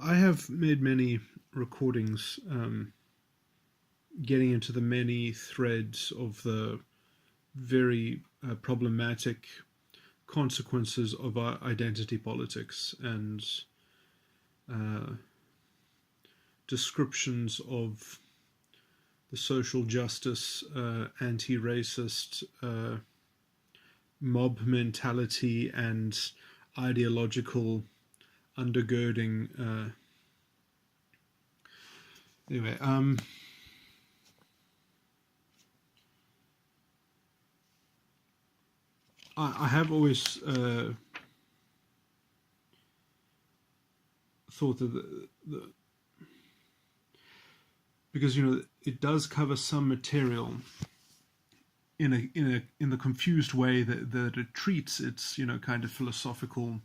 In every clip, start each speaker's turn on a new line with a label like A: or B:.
A: I have made many recordings getting into the many threads of the very problematic consequences of our identity politics and uh, descriptions of the social justice, anti-racist, mob mentality, and ideological undergirding. Anyway, I have always thought that because it does cover some material in the confused way that it treats its kind of philosophical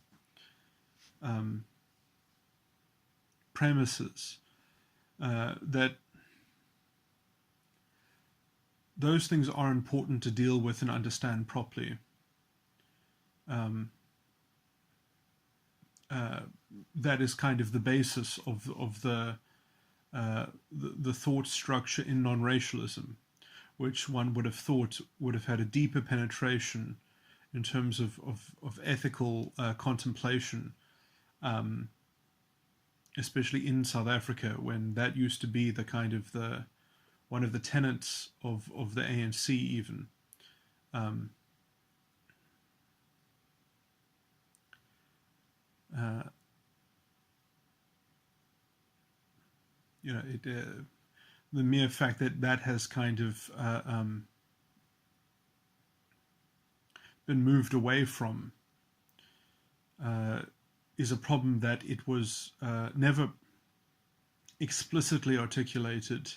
A: premises, that those things are important to deal with and understand properly. That is kind of the basis of the thought structure in non-racialism, which one would have thought would have had a deeper penetration in terms of ethical contemplation, especially in South Africa, when that used to be the kind of the one of the tenets of the ANC even. The mere fact that that has kind of been moved away from is a problem that it was never explicitly articulated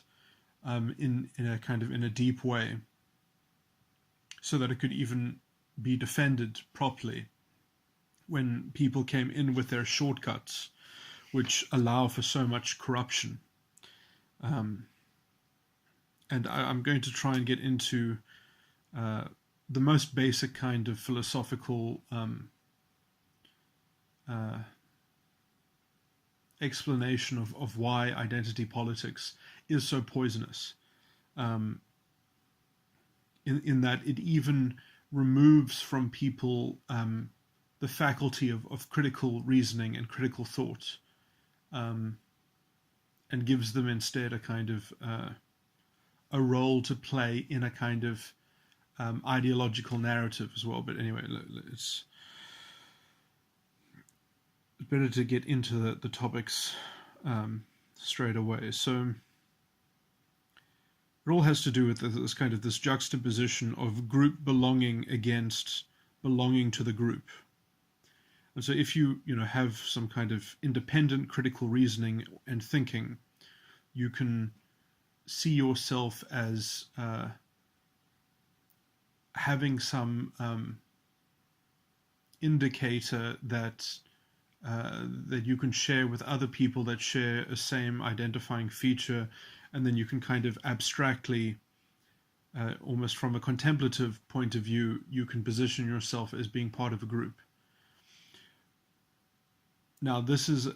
A: in a kind of in a deep way, so that it could even be defended properly when people came in with their shortcuts, which allow for so much corruption. And I'm going to try and get into the most basic kind of philosophical explanation of why identity politics is so poisonous, in that it even removes from people the faculty of critical reasoning and critical thought, and gives them instead a kind of a role to play in a kind of ideological narrative as well. But anyway, it's better to get into the topics straight away. So it all has to do with this kind of this juxtaposition of group belonging against belonging to the group. And so if you have some kind of independent critical reasoning and thinking, you can see yourself as having some indicator that you can share with other people that share a same identifying feature, and then you can kind of abstractly, almost from a contemplative point of view, you can position yourself as being part of a group. Now, this is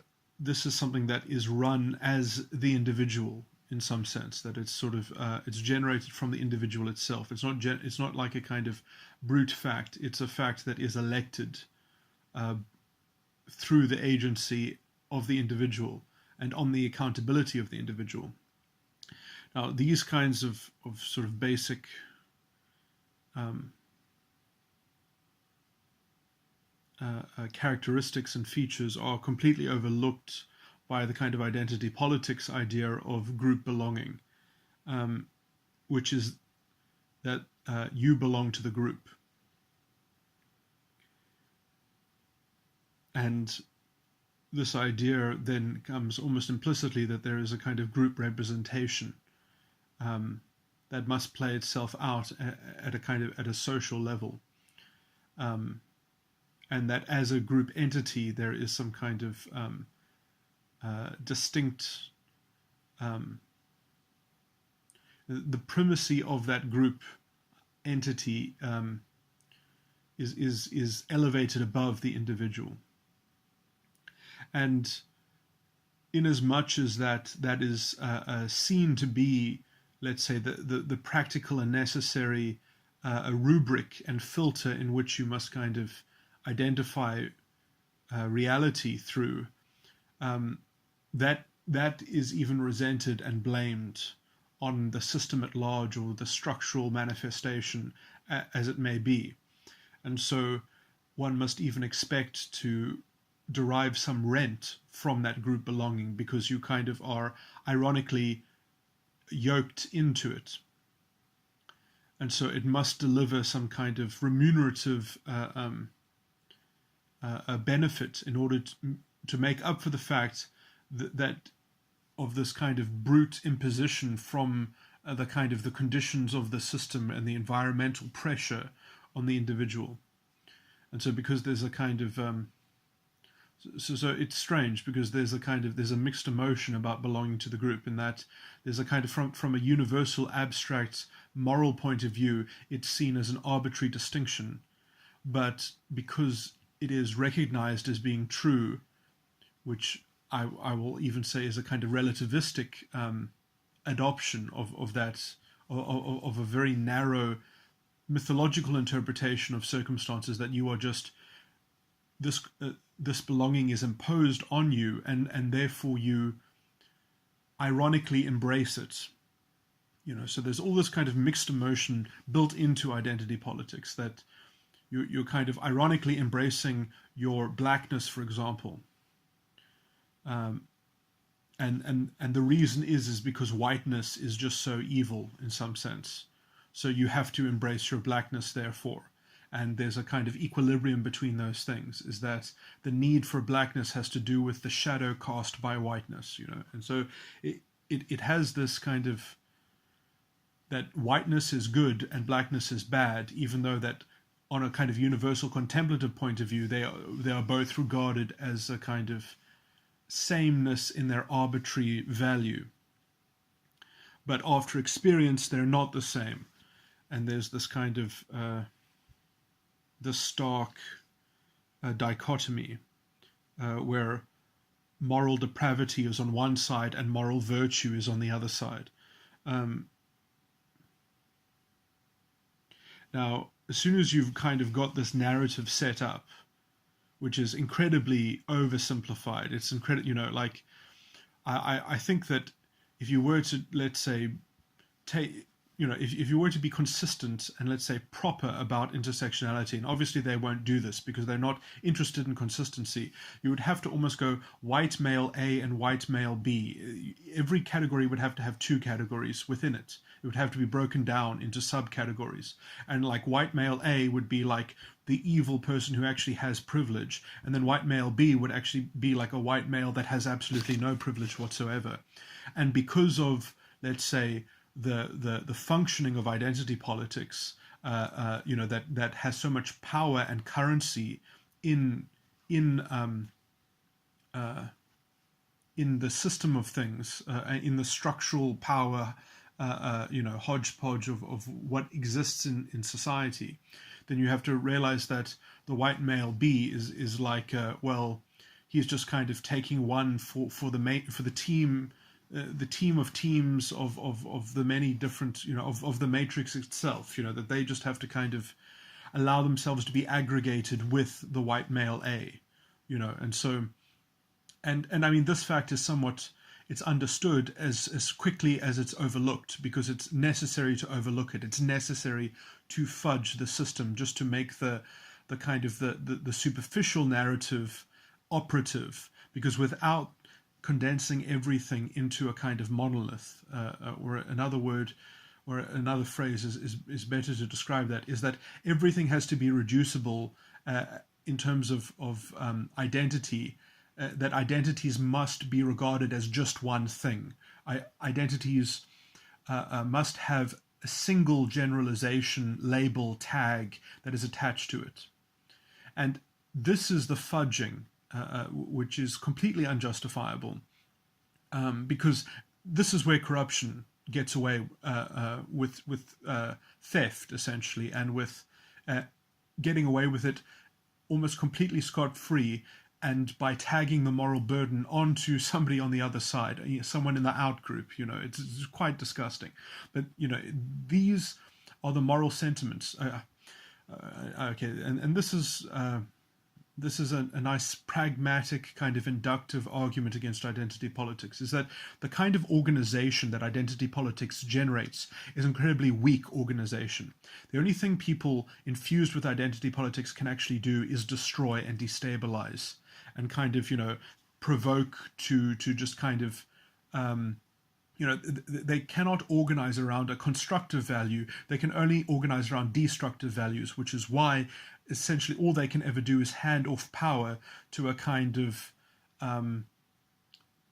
A: something that is run as the individual in some sense, that it's sort of it's generated from the individual itself. It's not like a kind of brute fact. It's a fact that is elected through the agency of the individual and on the accountability of the individual. Now, these kinds of sort of basic characteristics and features are completely overlooked by the kind of identity politics idea of group belonging, which is that you belong to the group. And this idea then comes almost implicitly that there is a kind of group representation that must play itself out at a kind of at a social level, and that as a group entity there is some kind of distinct the primacy of that group entity is elevated above the individual. And in as much as that is seen to be, let's say, the practical and necessary a rubric and filter in which you must kind of identify reality through, that is even resented and blamed on the system at large, or the structural manifestation as it may be. And so one must even expect to derive some rent from that group belonging, because you kind of are ironically yoked into it. And so it must deliver some kind of remunerative benefit in order to make up for the fact that of this kind of brute imposition from the kind of the conditions of the system and the environmental pressure on the individual. And so because there's a kind of so it's strange, because there's a mixed emotion about belonging to the group, in that there's a kind of from a universal abstract moral point of view, it's seen as an arbitrary distinction, but because it is recognized as being true, which I will even say is a kind of relativistic adoption of that, of a very narrow mythological interpretation of circumstances, that you are just this belonging is imposed on you, and therefore you ironically embrace it. So there's all this kind of mixed emotion built into identity politics, that you're kind of ironically embracing your blackness, for example. And the reason is because whiteness is just so evil in some sense. So you have to embrace your blackness, therefore. And there's a kind of equilibrium between those things, is that the need for blackness has to do with the shadow cast by whiteness, And so it has this kind of, that whiteness is good and blackness is bad, even though that on a kind of universal contemplative point of view, they are both regarded as a kind of sameness in their arbitrary value. But after experience, they're not the same. And there's this kind of the stark dichotomy where moral depravity is on one side and moral virtue is on the other side. Now, as soon as you've kind of got this narrative set up, which is incredibly oversimplified, it's incredible, like I think that if you were to, let's say, take, if you were to be consistent and, let's say, proper about intersectionality, and obviously they won't do this because they're not interested in consistency, you would have to almost go white male A and white male B. Every category would have to have two categories within it. It would have to be broken down into subcategories. And like white male A would be like the evil person who actually has privilege, and then white male B would actually be like a white male that has absolutely no privilege whatsoever. And because of, let's say, the functioning of identity politics, that has so much power and currency in the system of things, in the structural power, hodgepodge of what exists in society, then you have to realize that the white male B is like, he's just kind of taking one for the team. The team of teams of the many different, of the matrix itself, that they just have to kind of allow themselves to be aggregated with the white male A, and so, and I mean, this fact is somewhat, it's understood as quickly as it's overlooked, because it's necessary to overlook it. It's necessary to fudge the system just to make the kind of the superficial narrative operative, because without condensing everything into a kind of monolith, or another word, or another phrase is better to describe that, is that everything has to be reducible in terms of identity, that identities must be regarded as just one thing. Identities must have a single generalization, label, tag that is attached to it. And this is the fudging, which is completely unjustifiable, because this is where corruption gets away with theft, essentially, and with getting away with it almost completely scot-free, and by tagging the moral burden onto somebody on the other side, someone in the out group, it's quite disgusting. But, these are the moral sentiments. Okay, and this is a nice pragmatic kind of inductive argument against identity politics, is that the kind of organization that identity politics generates is incredibly weak organization. The only thing people infused with identity politics can actually do is destroy and destabilize and kind of, provoke to just kind of, they cannot organize around a constructive value. They can only organize around destructive values, which is why essentially all they can ever do is hand off power to a kind of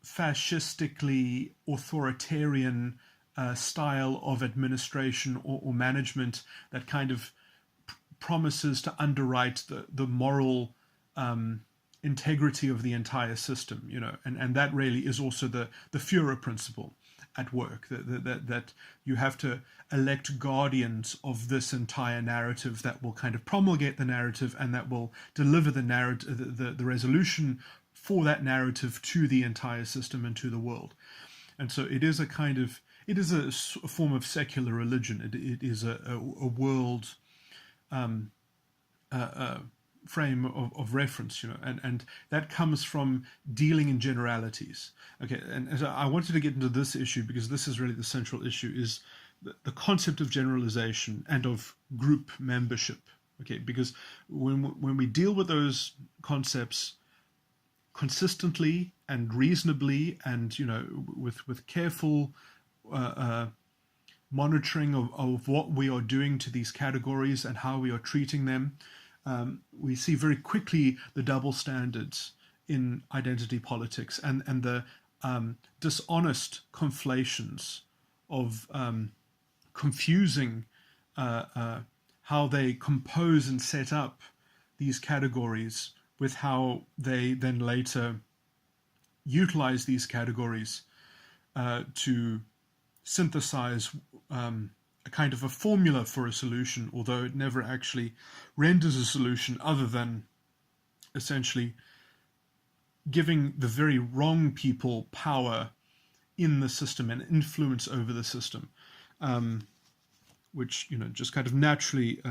A: fascistically authoritarian style of administration or management that kind of promises to underwrite the moral integrity of the entire system, and that really is also the Führer principle at work, that you have to elect guardians of this entire narrative that will kind of promulgate the narrative and that will deliver the narrative, the resolution for that narrative to the entire system and to the world. And so it is a form of secular religion. It is a world frame of reference, and that comes from dealing in generalities. Okay, and so I wanted to get into this issue because this is really the central issue, is the concept of generalization and of group membership. Okay, because when we deal with those concepts consistently and reasonably, and with careful monitoring of what we are doing to these categories and how we are treating them, we see very quickly the double standards in identity politics and the dishonest conflations of confusing how they compose and set up these categories with how they then later utilize these categories to synthesize a kind of a formula for a solution, although it never actually renders a solution other than essentially giving the very wrong people power in the system and influence over the system, which, just kind of naturally,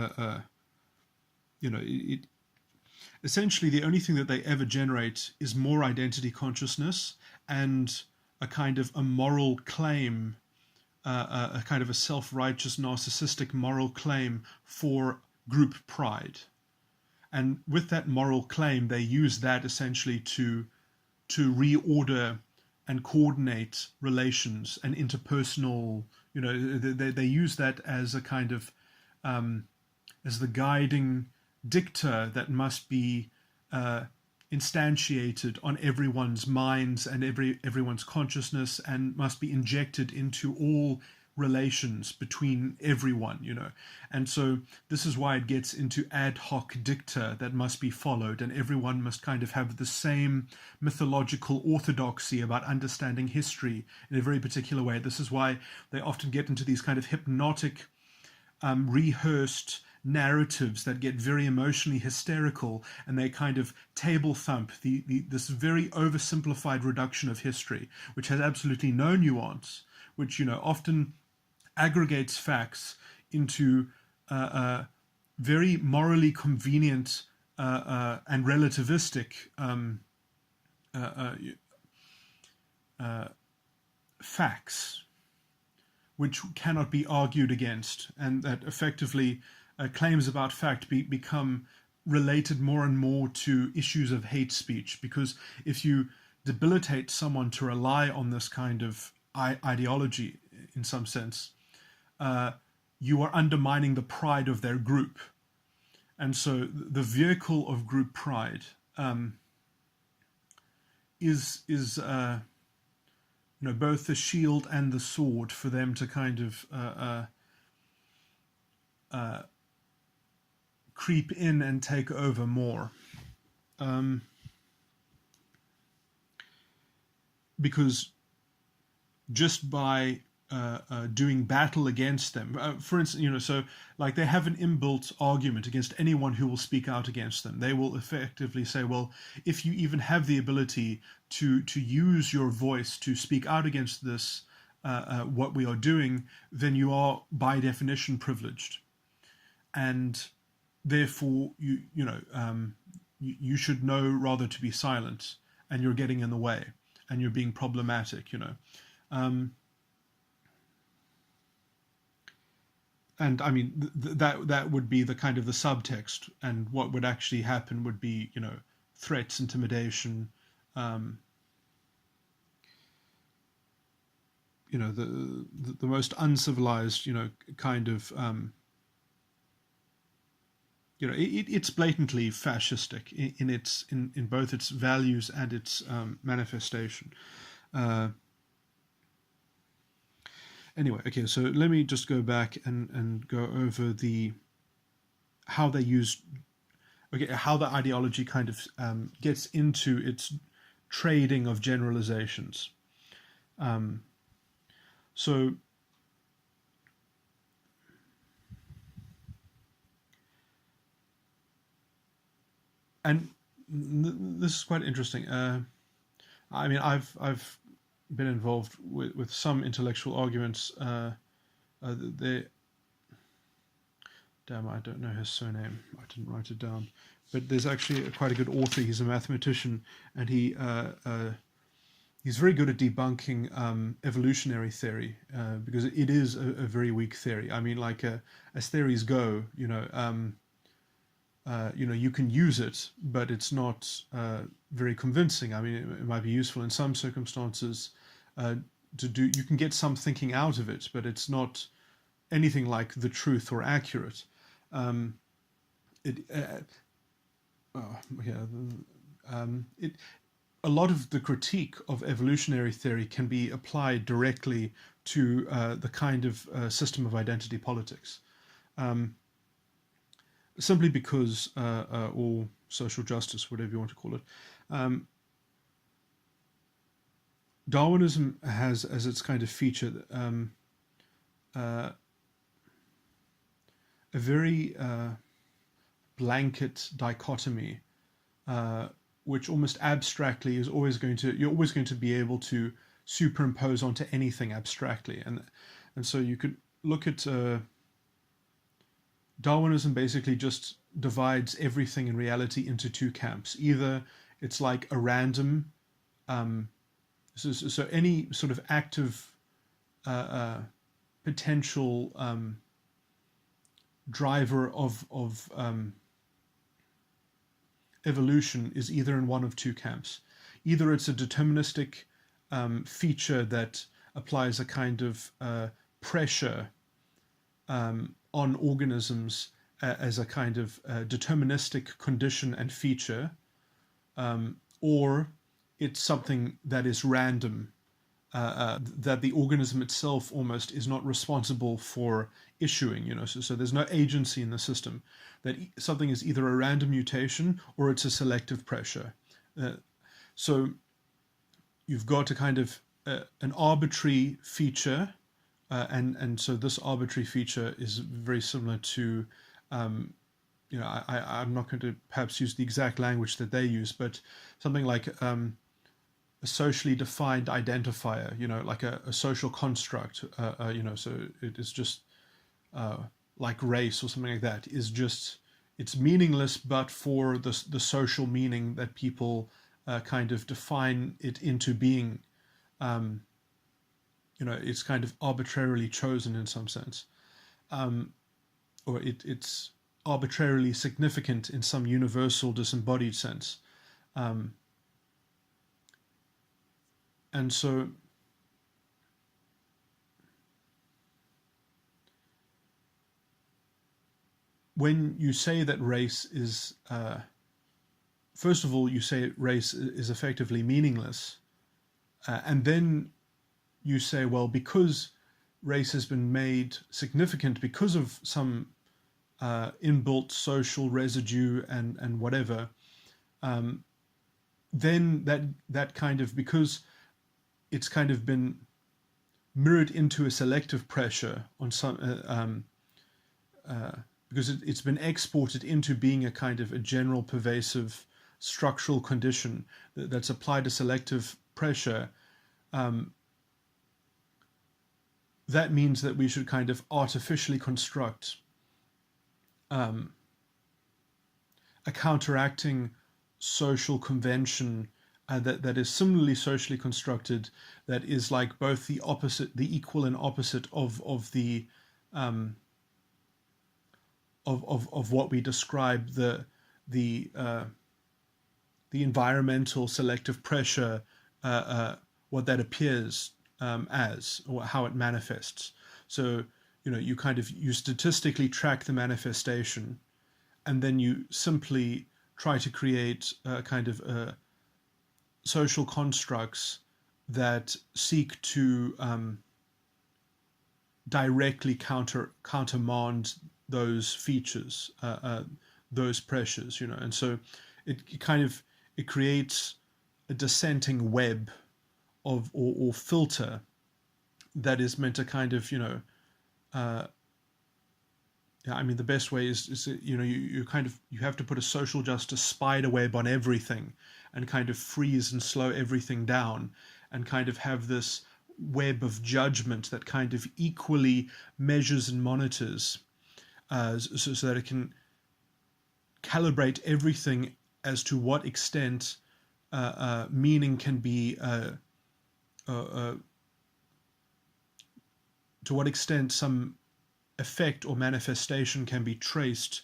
A: it essentially the only thing that they ever generate is more identity consciousness and a kind of a moral claim, a kind of a self-righteous, narcissistic moral claim for group pride. And with that moral claim, they use that essentially to reorder and coordinate relations and interpersonal, they use that as a kind of, as the guiding dicta that must be instantiated on everyone's minds and everyone's consciousness and must be injected into all relations between everyone, And so this is why it gets into ad hoc dicta that must be followed, and everyone must kind of have the same mythological orthodoxy about understanding history in a very particular way. This is why they often get into these kind of hypnotic, rehearsed narratives that get very emotionally hysterical, and they kind of table thump this very oversimplified reduction of history, which has absolutely no nuance, which often aggregates facts into very morally convenient and relativistic facts, which cannot be argued against, and that effectively claims about fact become related more and more to issues of hate speech, because if you debilitate someone to rely on this kind of ideology in some sense, you are undermining the pride of their group. And so the vehicle of group pride is both the shield and the sword for them to kind of creep in and take over more. Because just by doing battle against them. For instance, so like they have an inbuilt argument against anyone who will speak out against them. They will effectively say, well, if you even have the ability to use your voice to speak out against this, what we are doing, then you are by definition privileged, and therefore you should know rather to be silent, and you're getting in the way, and you're being problematic. And I mean that would be the kind of the subtext, and what would actually happen would be threats, intimidation, the most uncivilized kind of it's blatantly fascistic in both its values and its manifestation. Anyway, okay, so let me just go back and go over how they use, how the ideology kind of gets into its trading of generalizations. So and this is quite interesting. I mean, I've been involved with some intellectual arguments. Damn, I don't know his surname. I didn't write it down. But there's actually quite a good author. He's a mathematician, and he's very good at debunking evolutionary theory, because it is a very weak theory. I mean, like as theories go, you can use it, but it's not very convincing. I mean, it might be useful in some circumstances you can get some thinking out of it, but it's not anything like the truth or accurate. A lot of the critique of evolutionary theory can be applied directly to the kind of system of identity politics. Simply because, or social justice, whatever you want to call it, Darwinism has as its kind of feature a very blanket dichotomy, which almost abstractly you're always going to be able to superimpose onto anything abstractly, and so you could look at Darwinism basically just divides everything in reality into two camps. Either it's like a random, so any sort of active potential driver of evolution is either in one of two camps. Either it's a deterministic feature that applies a kind of pressure on organisms as a kind of deterministic condition and feature, or it's something that is random, that the organism itself almost is not responsible for issuing, so there's no agency in the system, that something is either a random mutation or it's a selective pressure. So you've got a kind of an arbitrary feature, and so this arbitrary feature is very similar to, I'm not going to perhaps use the exact language that they use, but something like a socially defined identifier, like a social construct, so it is just like race or something like that, is just, it's meaningless, but for the social meaning that people kind of define it into being, it's kind of arbitrarily chosen in some sense, or it's arbitrarily significant in some universal disembodied sense. And so when you say that race is, first of all, you say race is effectively meaningless, and then you say, well, because race has been made significant because of some inbuilt social residue and whatever, then that kind of, because it's kind of been mirrored into a selective pressure on some because it's been exported into being a kind of a general pervasive structural condition that's applied a selective pressure. That means that we should kind of artificially construct a counteracting social convention that is similarly socially constructed, that is like both the opposite, the equal and opposite of the of what we describe the environmental selective pressure, what that appears as, or how it manifests. So, you statistically track the manifestation, and then you simply try to create a kind of social constructs that seek to directly countermand those features, those pressures, and so it creates a dissenting web of or filter that is meant to kind of the best way is you have to put a social justice spider web on everything and kind of freeze and slow everything down and kind of have this web of judgment that kind of equally measures and monitors so that it can calibrate everything as to what extent meaning can be to what extent some effect or manifestation can be traced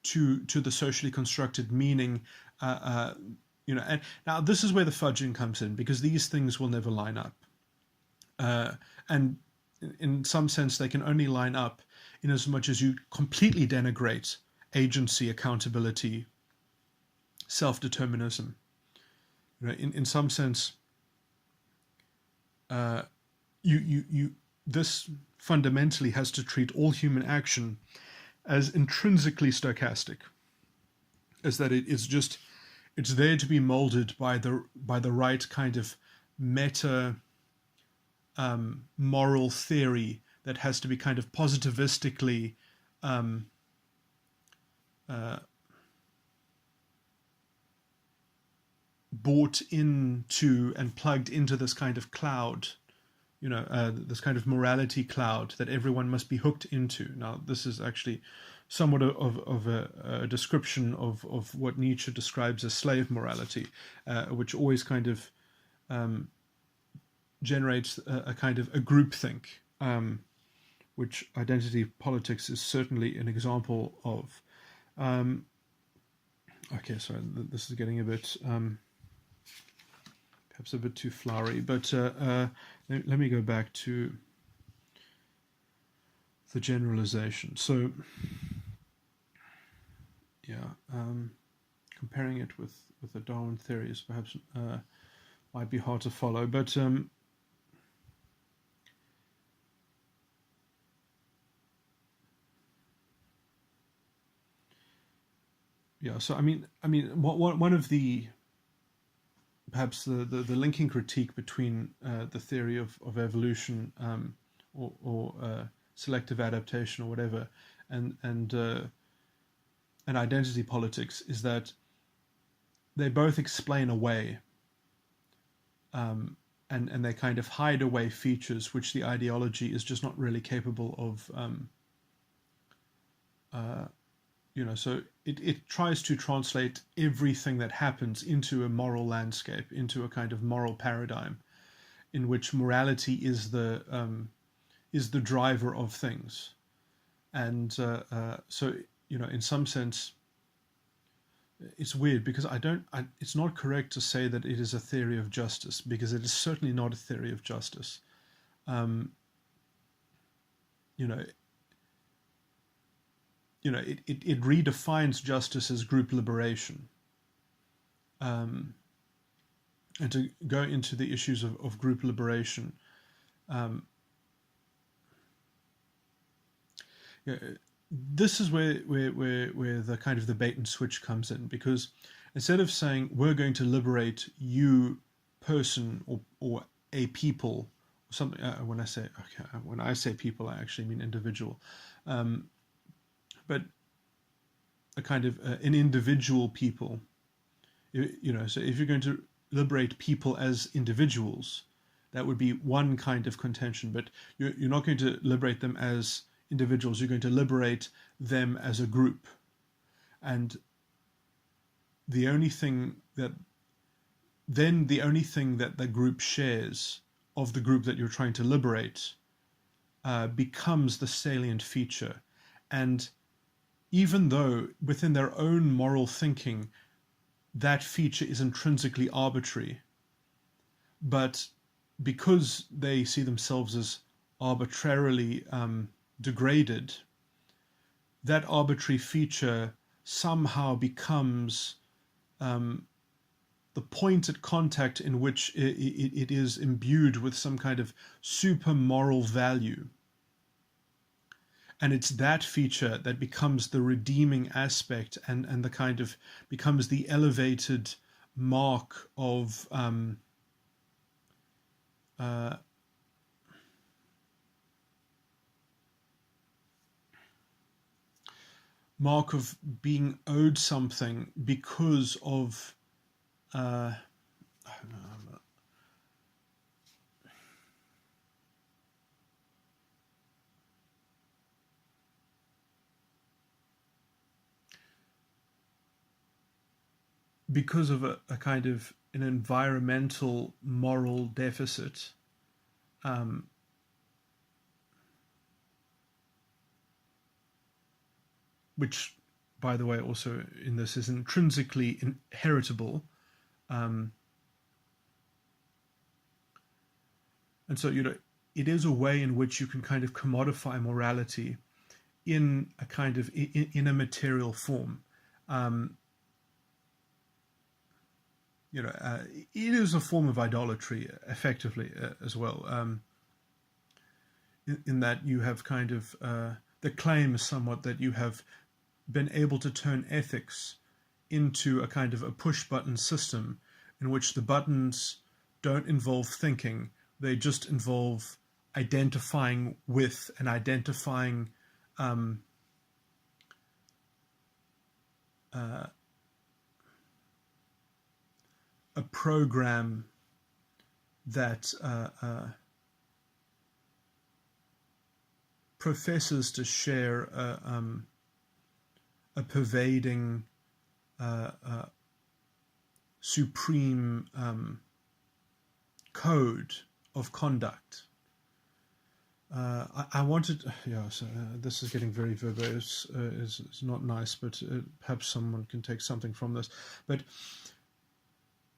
A: to the socially constructed meaning, and now this is where the fudging comes in, because these things will never line up, and in some sense they can only line up in as much as you completely denigrate agency, accountability, self-determinism. In some sense, this fundamentally has to treat all human action as intrinsically stochastic, as that it's there to be molded by the right kind of meta moral theory that has to be kind of positivistically bought into and plugged into this kind of cloud, this kind of morality cloud that everyone must be hooked into. Now, this is actually somewhat of a description of what Nietzsche describes as slave morality, which always kind of generates a kind of a groupthink, which identity politics is certainly an example of. Okay, sorry, this is getting a bit perhaps a bit too flowery, but let me go back to the generalization. So, comparing it with the Darwin theories perhaps might be hard to follow, but so one of the perhaps the linking critique between the theory of evolution or selective adaptation or whatever and identity politics is that they both explain away and they kind of hide away features which the ideology is just not really capable of so it tries to translate everything that happens into a moral landscape, into a kind of moral paradigm in which morality is the driver of things. And so, in some sense, it's weird because it's not correct to say that it is a theory of justice, because it is certainly not a theory of justice. It redefines justice as group liberation. And to go into the issues of group liberation, this is where the kind of the bait and switch comes in, because instead of saying we're going to liberate you, person, or a people, something. When I say people, I actually mean individual, but a kind of an individual people. So if you're going to liberate people as individuals, that would be one kind of contention. But you're not going to liberate them as individuals. You're going to liberate them as a group, and the only thing that the group shares of the group that you're trying to liberate becomes the salient feature. And even though within their own moral thinking that feature is intrinsically arbitrary, but because they see themselves as arbitrarily degraded, that arbitrary feature somehow becomes the point at contact in which it is imbued with some kind of super moral value. And it's that feature that becomes the redeeming aspect and the kind of becomes the elevated mark of being owed something because of I don't know, because of a kind of an environmental moral deficit, which, by the way, also in this is intrinsically inheritable. And so, it is a way in which you can kind of commodify morality in a kind of in a material form. It is a form of idolatry, effectively, as well. In that you have kind of the claim is somewhat that you have been able to turn ethics into a kind of a push-button system in which the buttons don't involve thinking; they just involve identifying with and identifying a program that professes to share a pervading, supreme code of conduct. I wanted, so this is getting very verbose. It's not nice, but perhaps someone can take something from this. But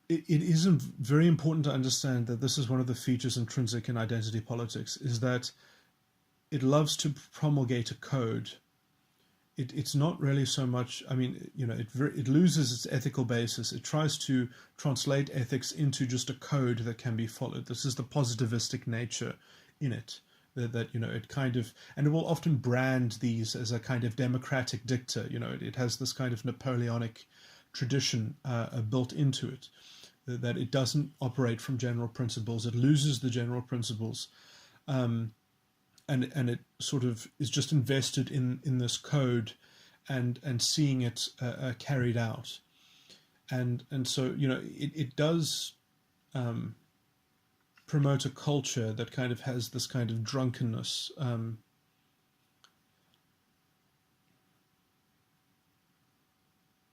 A: it is very important to understand that this is one of the features intrinsic in identity politics, is that it loves to promulgate a code. It's not really so much, it loses its ethical basis. It tries to translate ethics into just a code that can be followed. This is the positivistic nature in it. That it kind of, and it will often brand these as a kind of democratic dicta. It has this kind of Napoleonic tradition built into it, that it doesn't operate from general principles. It loses the general principles, and it sort of is just invested in this code, and seeing it carried out, and so it does promote a culture that kind of has this kind of drunkenness,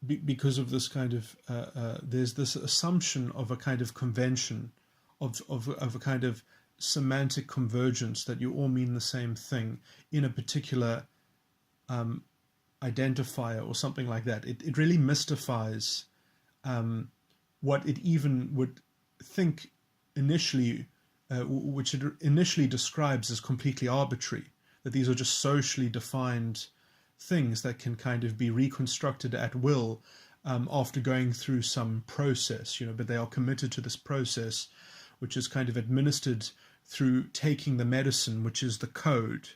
A: because of this kind of there's this assumption of a kind of convention, of a kind of semantic convergence, that you all mean the same thing in a particular identifier or something like that. It really mystifies what it even would think initially, which it initially describes as completely arbitrary, that these are just socially defined things that can kind of be reconstructed at will after going through some process, but they are committed to this process, which is kind of administered through taking the medicine, which is the code.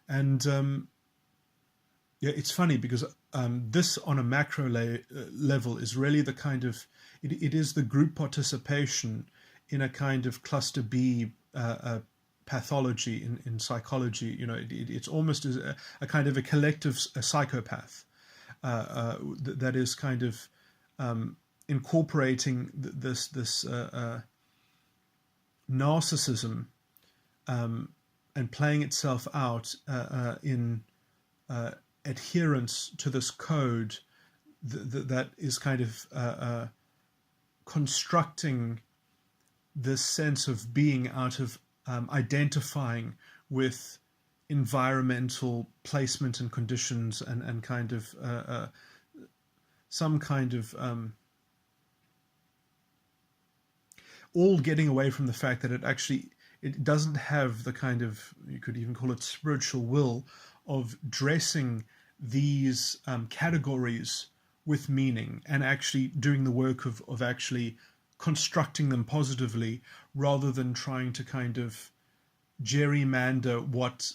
A: And it's funny because this on a macro level is really the kind of, it is the group participation in a kind of cluster B pathology in psychology. It's almost as a kind of a collective psychopath that is kind of incorporating this narcissism and playing itself out in adherence to this code that is kind of constructing this sense of being out of identifying with environmental placement and conditions and kind of some kind of all getting away from the fact that it doesn't have the kind of, you could even call it spiritual will, of dressing these categories with meaning and actually doing the work of actually constructing them positively, rather than trying to kind of gerrymander what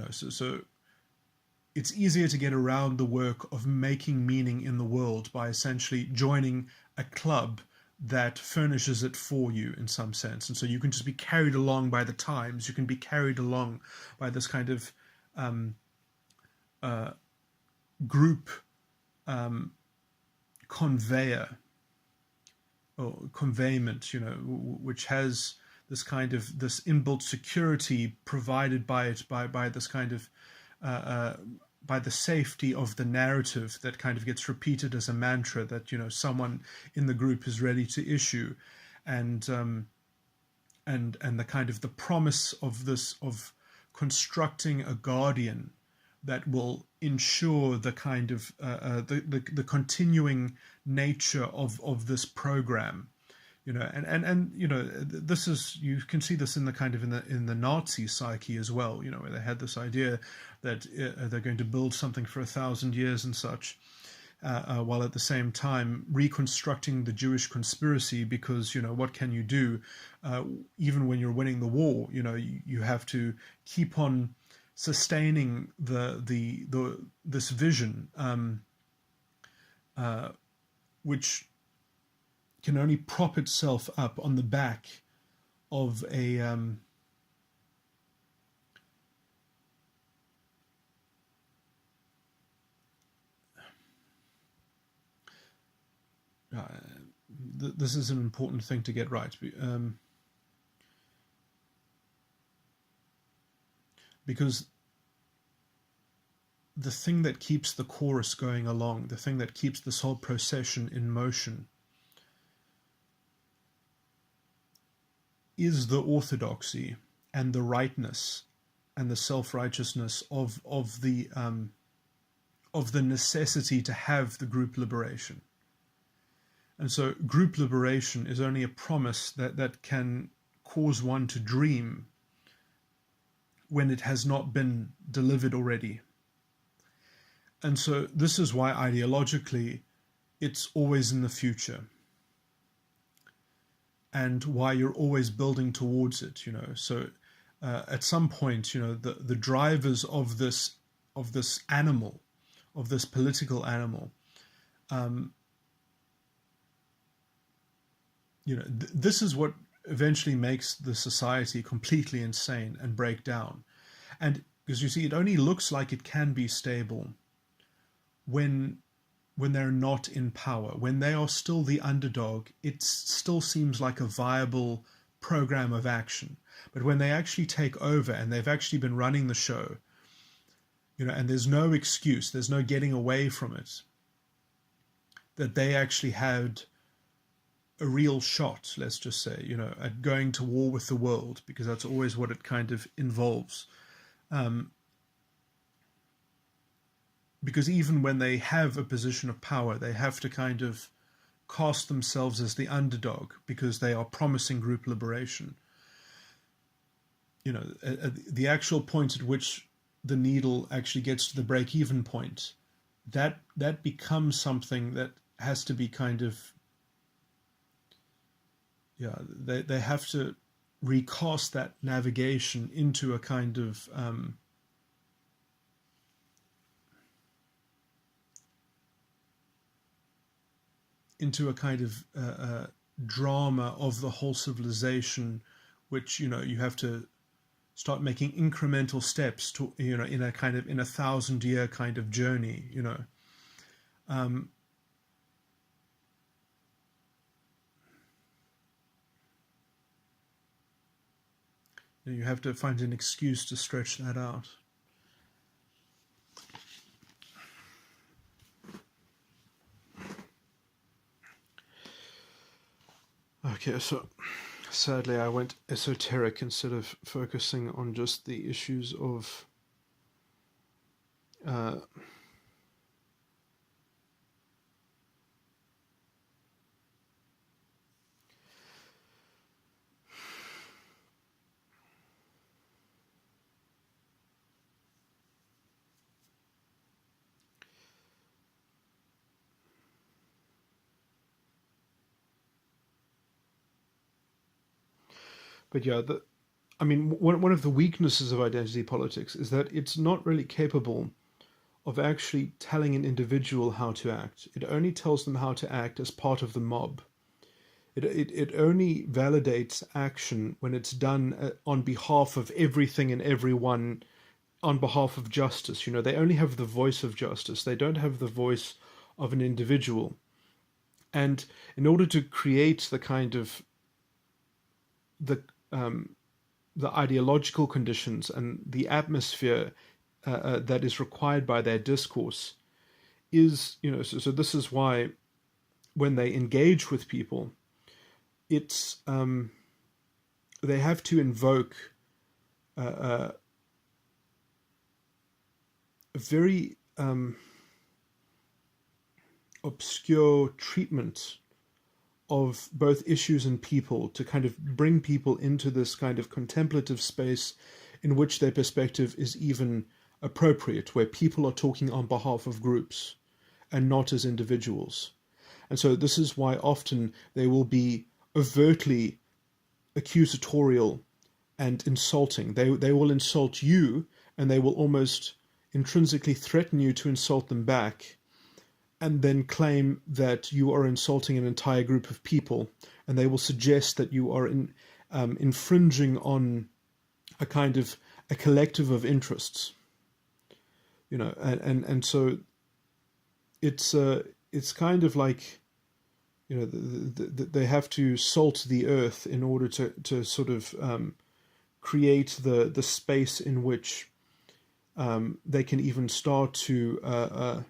A: so it's easier to get around the work of making meaning in the world by essentially joining a club that furnishes it for you in some sense. And so you can just be carried along by the times. You can be carried along by this kind of group conveyor or conveyment, which has this kind of this inbuilt security provided by it by this kind of by the safety of the narrative that kind of gets repeated as a mantra that someone in the group is ready to issue, and the kind of the promise of this of constructing a guardian that will ensure the kind of the continuing nature of this program, and this is, you can see this in the kind of in the Nazi psyche as well, where they had this idea that they're going to build something for 1,000 years and such, while at the same time reconstructing the Jewish conspiracy, because what can you do even when you're winning the war? You have to keep on sustaining this vision, which can only prop itself up on the back of a this is an important thing to get right, because the thing that keeps the chorus going along, the thing that keeps this whole procession in motion, is the orthodoxy and the rightness and the self-righteousness of the necessity to have the group liberation. And so group liberation is only a promise that can cause one to dream when it has not been delivered already. And so this is why ideologically it's always in the future, and why you're always building towards it. So at some point, the drivers of this animal, of this political animal, this is what eventually makes the society completely insane and break down. And because you see, it only looks like it can be stable when they're not in power, when they are still the underdog. It still seems like a viable program of action. But when they actually take over and they've actually been running the show, and there's no excuse, there's no getting away from it, that they actually had a real shot, let's just say, at going to war with the world, because that's always what it kind of involves. Because even when they have a position of power, they have to kind of cast themselves as the underdog, because they are promising group liberation. At the actual point at which the needle actually gets to the break-even point, that becomes something that has to be kind of, they have to recast that navigation into a kind of drama of the whole civilization, which, you have to start making incremental steps to, in a 1,000-year kind of journey, Um, you have to find an excuse to stretch that out. Okay, so sadly I went esoteric instead of focusing on just the issues of but yeah, one of the weaknesses of identity politics is that it's not really capable of actually telling an individual how to act. It only tells them how to act as part of the mob. It only validates action when it's done on behalf of everything and everyone, on behalf of justice. They only have the voice of justice. They don't have the voice of an individual. And in order to create the kind of the ideological conditions and the atmosphere that is required by their discourse is, so this is why when they engage with people, it's they have to invoke a very obscure treatment of both issues and people to kind of bring people into this kind of contemplative space in which their perspective is even appropriate, where people are talking on behalf of groups and not as individuals. And so this is why often they will be overtly accusatorial and insulting. They will insult you, and they will almost intrinsically threaten you to insult them back, and then claim that you are insulting an entire group of people, and they will suggest that you are infringing on a kind of a collective of interests, and so it's kind of like, they have to salt the earth in order to sort of create the space in which they can even start to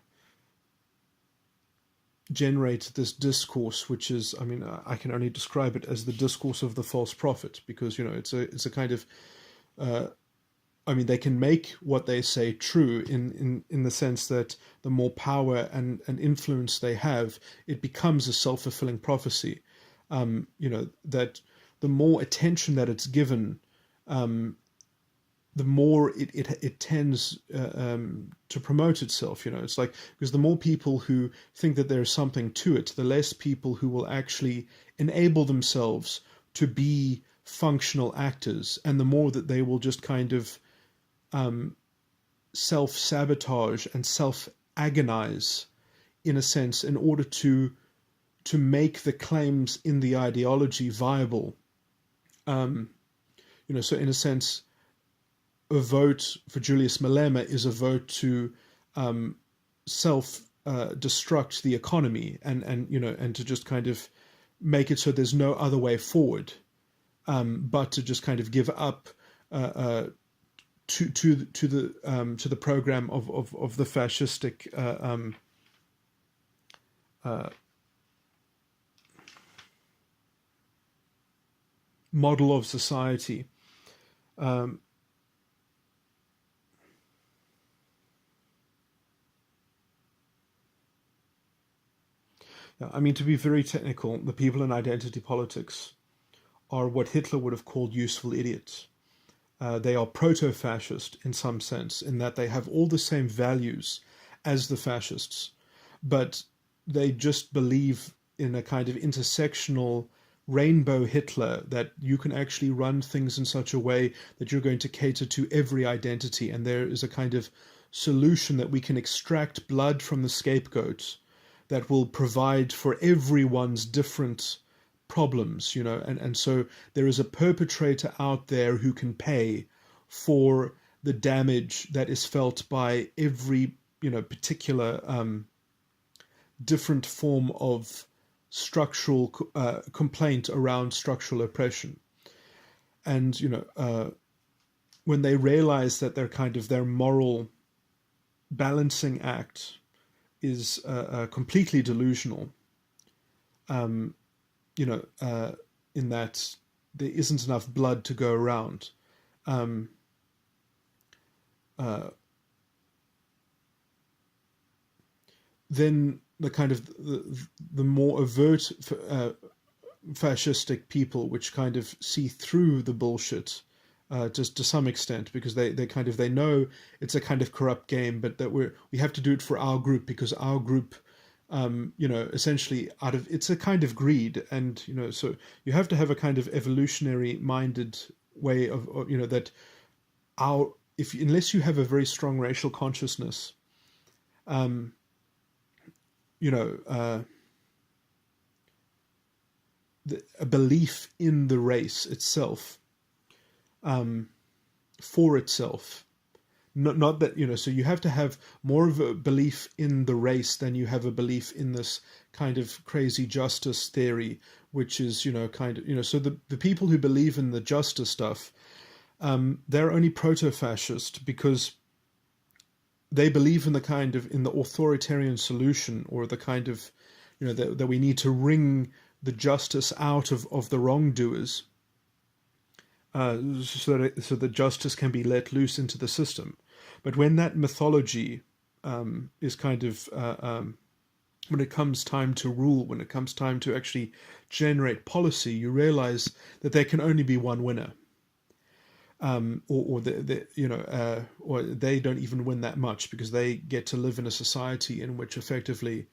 A: generate this discourse, which is, I can only describe it as the discourse of the false prophet, because it's a kind of they can make what they say true in the sense that the more power and influence they have, it becomes a self-fulfilling prophecy. That the more attention that it's given, the more it tends to promote itself. It's like, because the more people who think that there's something to it, the less people who will actually enable themselves to be functional actors, and the more that they will just kind of self-sabotage and self-agonize, in a sense, in order to make the claims in the ideology viable. So in a sense, a vote for Julius Malema is a vote to self-destruct the economy, and to just kind of make it so there's no other way forward, but to just kind of give up to the program of the fascistic model of society. To be very technical, the people in identity politics are what Hitler would have called useful idiots. They are proto-fascist in some sense, in that they have all the same values as the fascists, but they just believe in a kind of intersectional rainbow Hitler, that you can actually run things in such a way that you're going to cater to every identity, and there is a kind of solution that we can extract blood from the scapegoat that will provide for everyone's different problems, and so there is a perpetrator out there who can pay for the damage that is felt by every, particular different form of structural complaint around structural oppression. And, when they realize that their moral balancing act is completely delusional, in that there isn't enough blood to go around. Then the more overt fascistic people, which kind of see through the bullshit, just to some extent, because they know it's a kind of corrupt game, but that we have to do it for our group because our group, essentially it's a kind of greed, and so you have to have a kind of evolutionary minded way of that unless you have a very strong racial consciousness, a belief in the race itself, for itself. Not that, so you have to have more of a belief in the race than you have a belief in this kind of crazy justice theory, which is, so the people who believe in the justice stuff, they're only proto-fascist because they believe in the authoritarian solution, or the kind of, that we need to wring the justice out of the wrongdoers, so that justice can be let loose into the system. But when that mythology is when it comes time to rule, when it comes time to actually generate policy, you realize that there can only be one winner. Or they don't even win that much, because they get to live in a society in which effectively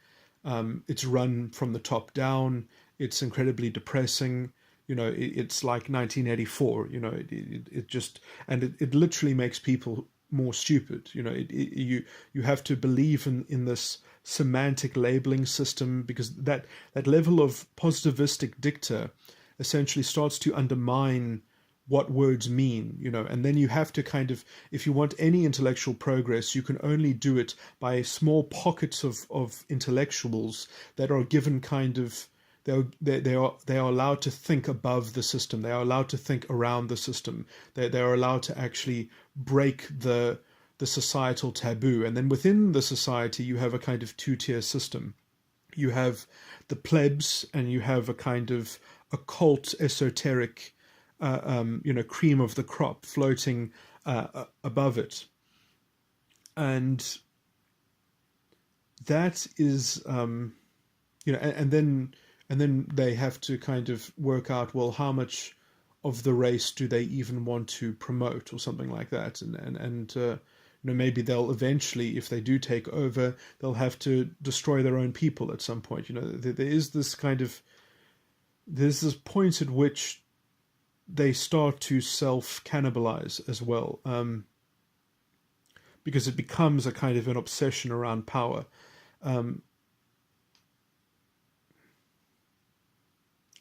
A: it's run from the top down. It's incredibly depressing. It's like 1984. It literally makes people more stupid. You have to believe in this semantic labeling system, because that level of positivistic dicta essentially starts to undermine what words mean, and then you have to if you want any intellectual progress, you can only do it by small pockets of intellectuals that are given they are allowed to think above the system. They are allowed to think around the system. They are allowed to actually break the societal taboo. And then within the society, you have a kind of two-tier system. You have the plebs, and you have a kind of occult, esoteric, cream of the crop floating above it. And that is, and then they have to work out, well, how much of the race do they even want to promote, or something like that. And maybe they'll eventually, if they do take over, they'll have to destroy their own people at some point. There's this point at which they start to self-cannibalize as well, because it becomes a kind of an obsession around power, and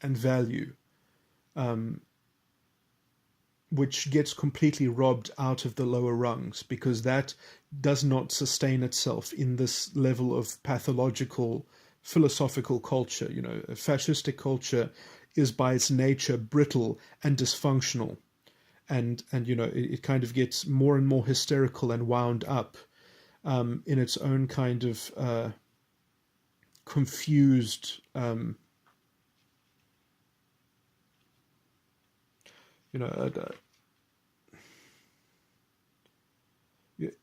A: value, which gets completely robbed out of the lower rungs, because that does not sustain itself in this level of pathological philosophical culture. A fascistic culture is by its nature brittle and dysfunctional, and it kind of gets more and more hysterical and wound up in its own kind of confused,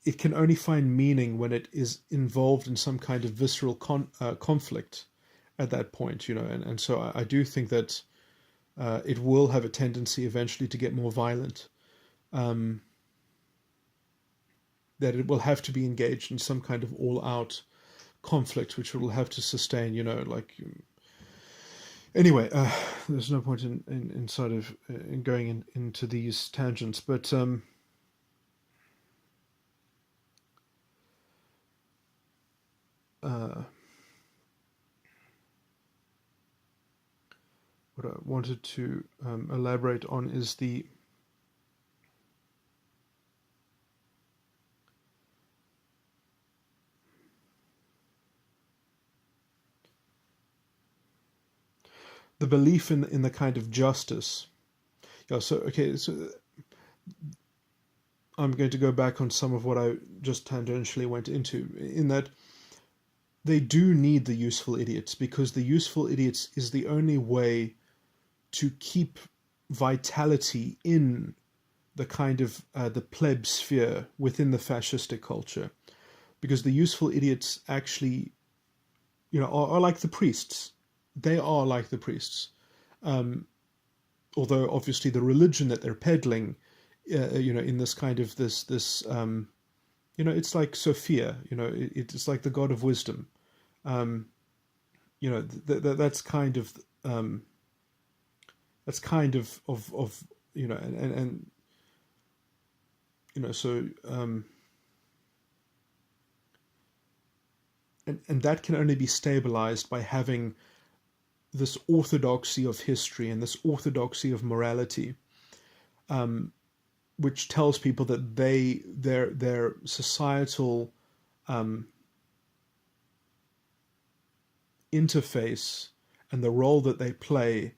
A: it can only find meaning when it is involved in some kind of visceral conflict at that point, and so I do think that it will have a tendency eventually to get more violent, that it will have to be engaged in some kind of all-out conflict, which it will have to sustain, anyway, there's no point in going into these tangents, but what I wanted to elaborate on is the belief in the kind of justice. Yeah, so okay, so I'm going to go back on some of what I just tangentially went into, in that they do need the useful idiots, because the useful idiots is the only way to keep vitality in the kind of the pleb sphere within the fascistic culture, because the useful idiots actually, are like the priests. They are like the priests, although obviously the religion that they're peddling, in this kind of this it's like Sophia, it's like the god of wisdom. That's kind of so and that can only be stabilized by having this orthodoxy of history and this orthodoxy of morality, which tells people that their societal interface and the role that they play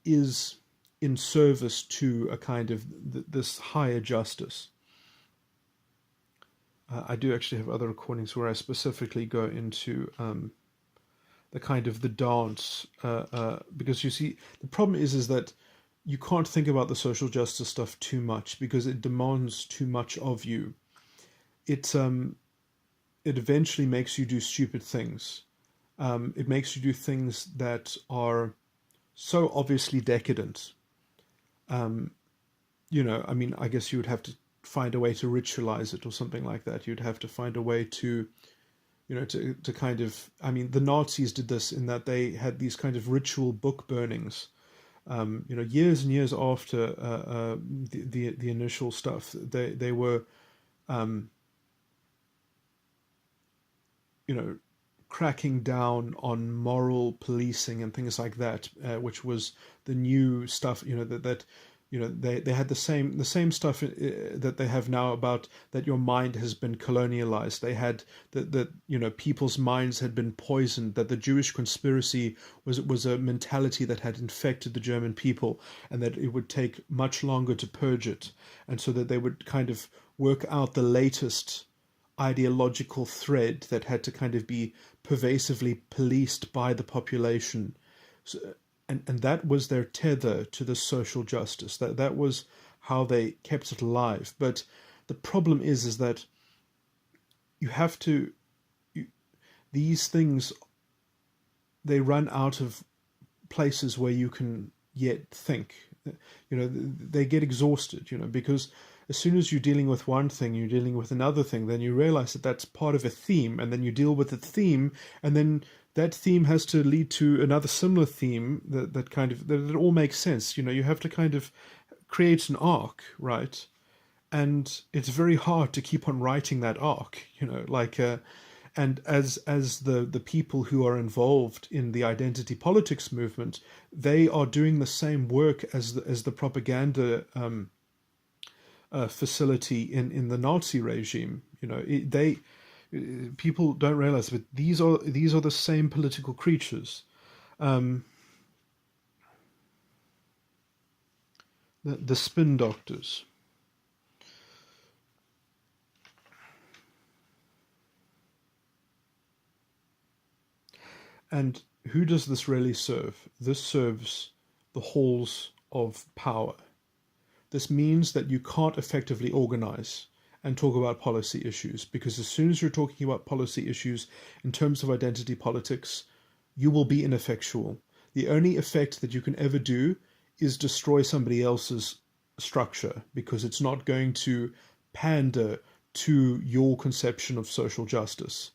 A: is in service to a kind of this higher justice. I do actually have other recordings where I specifically go into the kind of the dance, because you see, the problem is that you can't think about the social justice stuff too much because it demands too much of you. It eventually makes you do stupid things. It makes you do things that are so obviously decadent. I guess you would have to find a way to ritualize it or something like that. You'd have to find a way to, to kind of, the Nazis did this in that they had these kind of ritual book burnings, years and years after the initial stuff. They were, cracking down on moral policing and things like that, which was the new stuff. They had the same stuff that they have now about that your mind has been colonialized. They had that people's minds had been poisoned. That the Jewish conspiracy was a mentality that had infected the German people, and that it would take much longer to purge it, and so that they would kind of work out the latest ideological thread that had to kind of be pervasively policed by the population. So, and that was their tether to the social justice. That was how they kept it alive. But the problem is that you have to, these things, they run out of places where you can yet think. They get exhausted, because as soon as you're dealing with one thing, you're dealing with another thing, then you realize that that's part of a theme, and then you deal with the theme, and then that theme has to lead to another similar theme that it all makes sense. You have to kind of create an arc, right? And it's very hard to keep on writing that arc, and as the people who are involved in the identity politics movement, they are doing the same work as the propaganda facility in the Nazi regime. People don't realize, but these are the same political creatures. The spin doctors. And who does this really serve? This serves the halls of power. This means that you can't effectively organize and talk about policy issues, because as soon as you're talking about policy issues in terms of identity politics, you will be ineffectual. The only effect that you can ever do is destroy somebody else's structure, because it's not going to pander to your conception of social justice,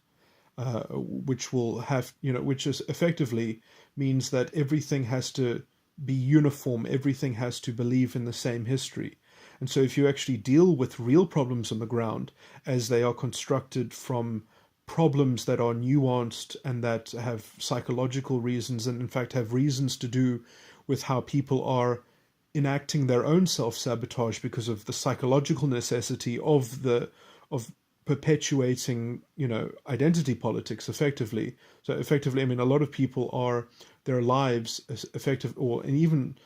A: which is effectively means that everything has to be uniform, everything has to believe in the same history. And so if you actually deal with real problems on the ground as they are constructed from problems that are nuanced and that have psychological reasons, and in fact have reasons to do with how people are enacting their own self-sabotage because of the psychological necessity of perpetuating, identity politics effectively. So effectively, I mean, a lot of people are their lives effective, and even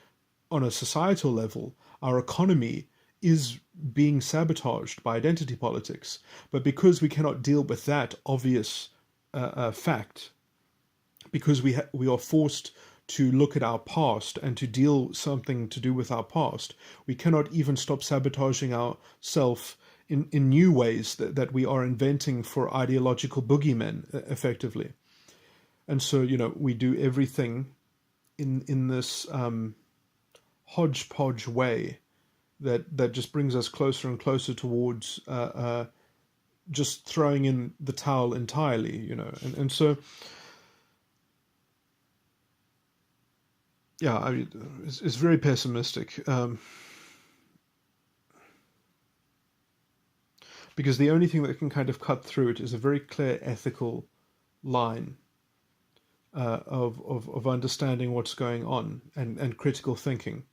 A: on a societal level, our economy is being sabotaged by identity politics. But because we cannot deal with that obvious fact, because we are forced to look at our past and to deal something to do with our past, we cannot even stop sabotaging ourselves in new ways that we are inventing for ideological boogeymen, effectively. And so, we do everything in this hodgepodge way that just brings us closer and closer towards just throwing in the towel entirely, and so yeah, I mean, it's very pessimistic, because the only thing that can kind of cut through it is a very clear ethical line of understanding what's going on, and critical thinking.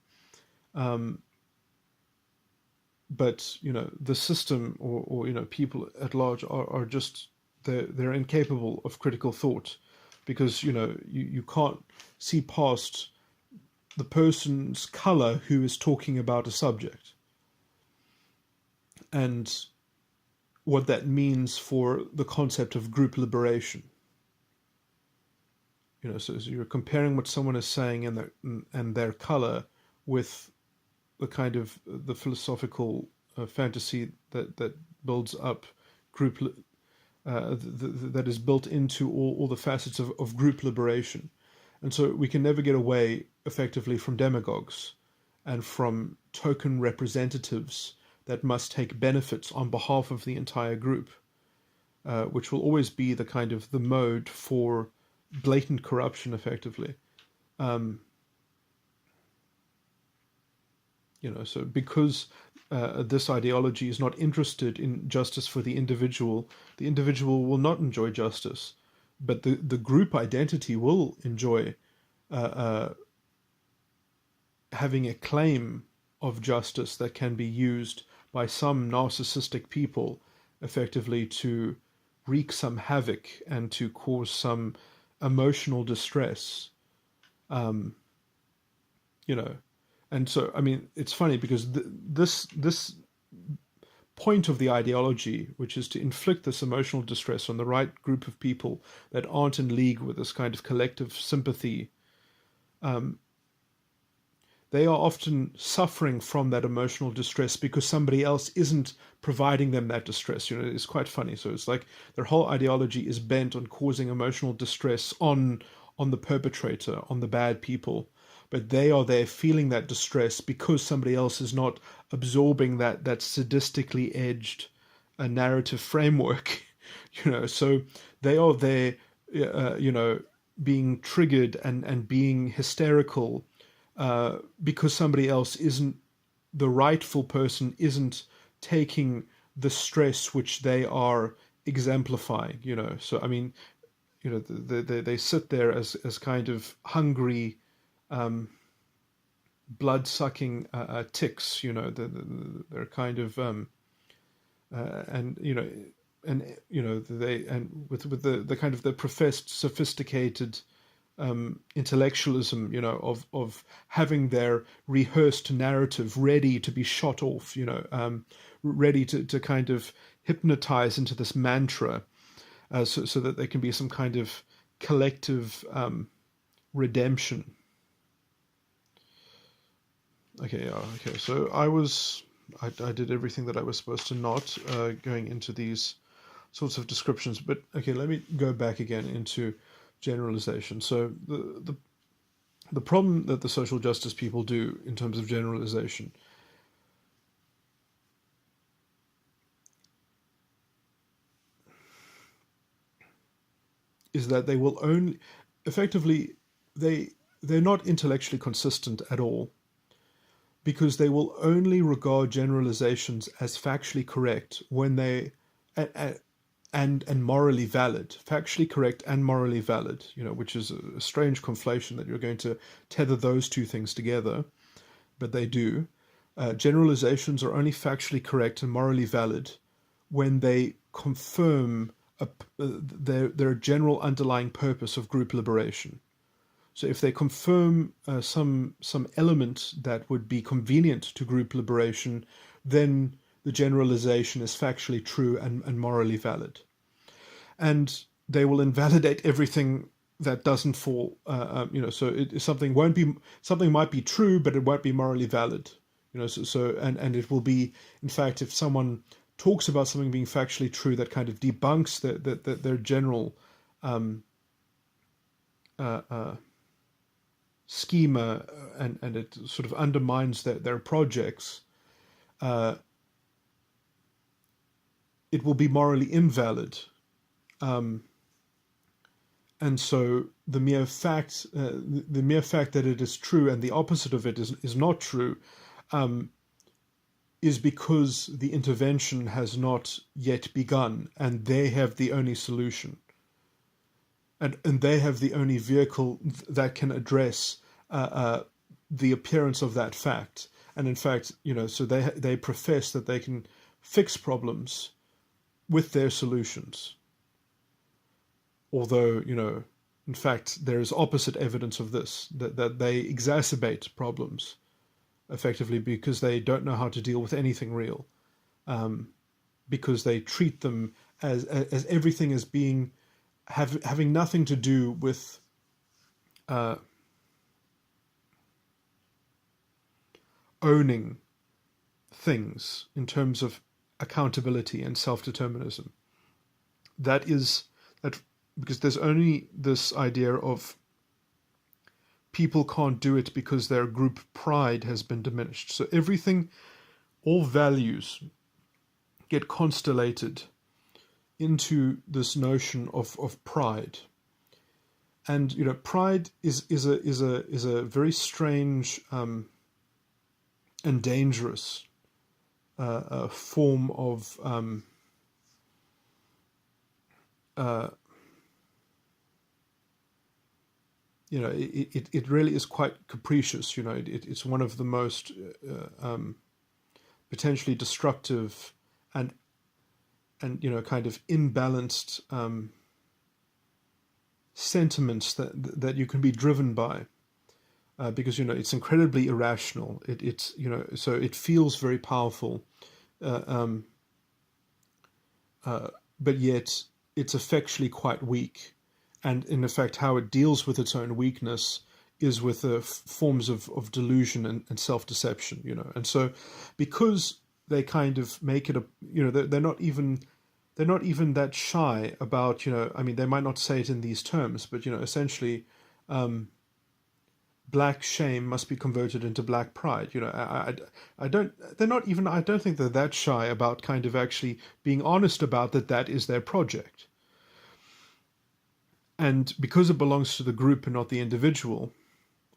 A: But the system, or people at large are just, they're incapable of critical thought, because you can't see past the person's color who is talking about a subject, and what that means for the concept of group liberation. So you're comparing what someone is saying and their color with the kind of the philosophical fantasy that builds up group, that is built into all the facets of group liberation. And so we can never get away effectively from demagogues and from token representatives that must take benefits on behalf of the entire group, which will always be the kind of the mode for blatant corruption, effectively. So because this ideology is not interested in justice for the individual will not enjoy justice, but the group identity will enjoy having a claim of justice that can be used by some narcissistic people effectively to wreak some havoc and to cause some emotional distress. And so, I mean, it's funny because this point of the ideology, which is to inflict this emotional distress on the right group of people that aren't in league with this kind of collective sympathy, they are often suffering from that emotional distress because somebody else isn't providing them that distress. It's quite funny. So it's like their whole ideology is bent on causing emotional distress on the perpetrator, on the bad people. But they are there feeling that distress because somebody else is not absorbing that sadistically edged narrative framework. So they are there, being triggered and being hysterical because somebody else isn't, the rightful person isn't taking the stress which they are exemplifying. So I mean, they sit there as kind of hungry, blood-sucking ticks. They're kind of with the kind of the professed sophisticated intellectualism, of having their rehearsed narrative ready to be shot off, ready to kind of hypnotize into this mantra, so that there can be some kind of collective redemption. Okay, so I did everything that I was supposed to, not going into these sorts of descriptions. But okay, let me go back again into generalization. So the problem that the social justice people do in terms of generalization is that they will only, effectively, they're not intellectually consistent at all, because they will only regard generalizations as factually correct when they, and morally valid, factually correct and morally valid, which is a strange conflation that you're going to tether those two things together, but they do. Generalizations are only factually correct and morally valid when they confirm their general underlying purpose of group liberation. So if they confirm some element that would be convenient to group liberation, then the generalization is factually true and morally valid. And they will invalidate everything that doesn't fall. So something might be true, but it won't be morally valid. And it will be, in fact, if someone talks about something being factually true, that kind of debunks their general schema, and it sort of undermines their projects. It will be morally invalid. And so the mere fact that it is true and the opposite of it is not true, is because the intervention has not yet begun, and they have the only solution. And they have the only vehicle that can address the appearance of that fact. And in fact, so they profess that they can fix problems with their solutions. Although, in fact, there is opposite evidence of this, that they exacerbate problems effectively because they don't know how to deal with anything real, because they treat them as everything as being having nothing to do with owning things in terms of accountability and self-determinism. That because there's only this idea of people can't do it because their group pride has been diminished. So everything, all values get constellated into this notion of pride. And pride is a very strange and dangerous form of it really is quite capricious. It's one of the most potentially destructive and kind of imbalanced sentiments that you can be driven by, because it's incredibly irrational. So it feels very powerful, but yet it's effectually quite weak. And in effect, how it deals with its own weakness is with forms of delusion and self-deception. And so, because they kind of make it they're not even that shy about they might not say it in these terms, but essentially, black shame must be converted into black pride. I don't think they're that shy about kind of actually being honest about that is their project. And because it belongs to the group and not the individual,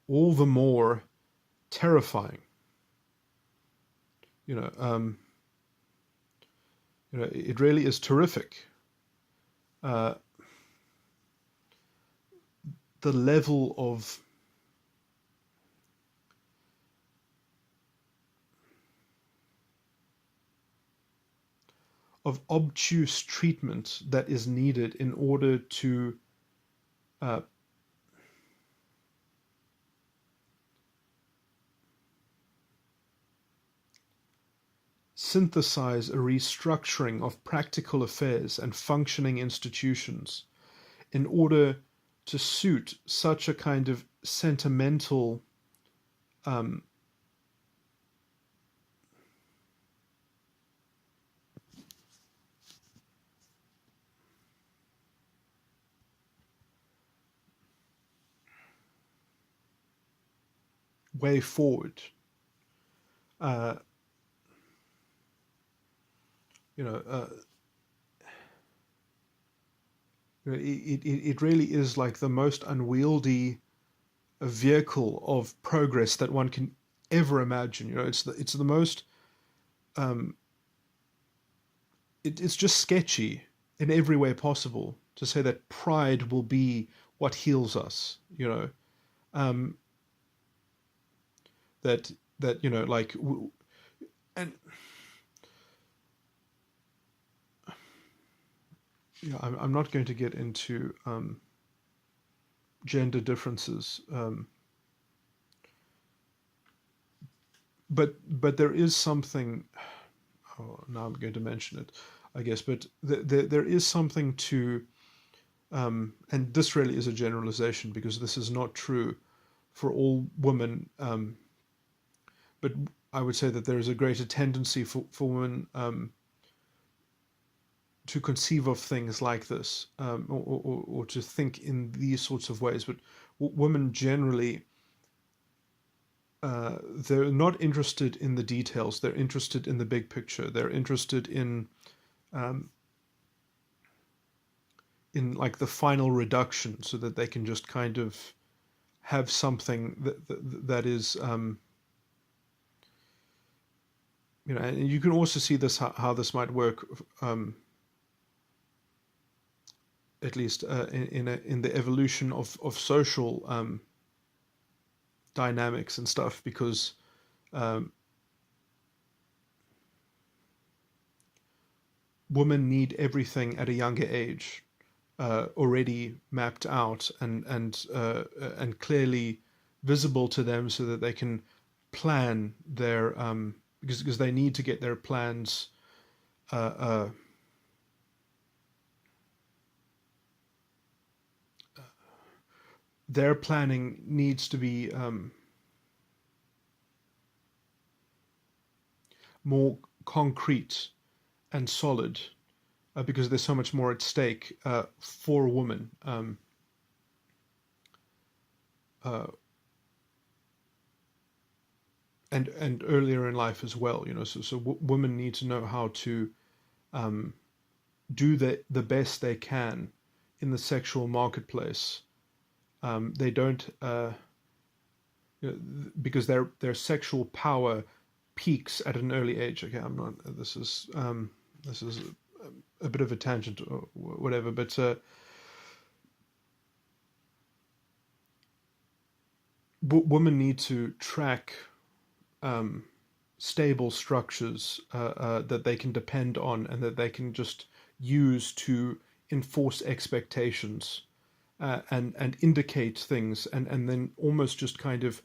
A: all the more terrifying. It really is terrific. The level of obtuse treatment that is needed in order to synthesize a restructuring of practical affairs and functioning institutions in order to suit such a kind of sentimental way forward. It really is like the most unwieldy vehicle of progress that one can ever imagine. It's the most it's just sketchy. in every way possible to say that pride will be what heals us, um, that like, and I'm not going to get into gender differences, but there is something. Oh, now I'm going to mention it, I guess. But there is something to, and this really is a generalization because this is not true for all women. But I would say that there is a greater tendency for women to conceive of things like this, or to think in these sorts of ways. But women generally, they're not interested in the details. They're interested in the big picture. They're interested in like the final reduction, so that they can just kind of have something that is, and you can also see this how this might work, at least in the evolution of social dynamics and stuff, because women need everything at a younger age already mapped out and clearly visible to them, so that they can plan their because they need to get their plans their planning needs to be more concrete and solid, because there's so much more at stake for a woman. And earlier in life as well, so women need to know how to do the best they can in the sexual marketplace. They don't, because their sexual power peaks at an early age. Okay, I'm not. This is a bit of a tangent or whatever, but women need to track stable structures that they can depend on, and that they can just use to enforce expectations, and indicate things, and then almost just kind of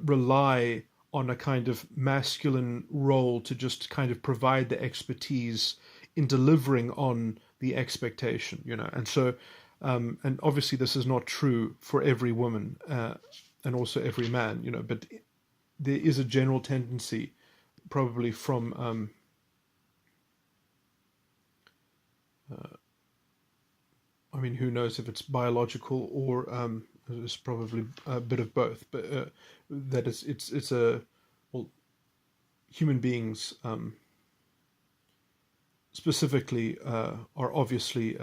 A: rely on a kind of masculine role to just kind of provide the expertise in delivering on the expectation, And so, and obviously this is not true for every woman and also every man, but there is a general tendency, probably from I mean, who knows if it's biological or it's probably a bit of both, but that it's a, well, human beings specifically are obviously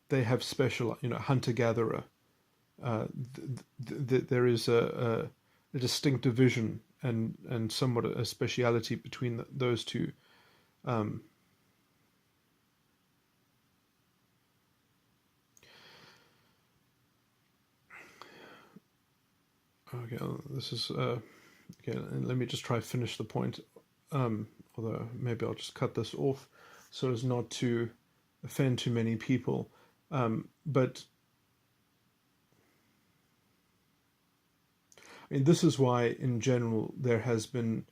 A: they have special, hunter-gatherer. There is a distinct division and somewhat a speciality between those two. Okay, this is okay. And let me just try to finish the point. Although maybe I'll just cut this off so as not to offend too many people. But I mean, this is why, in general, there has been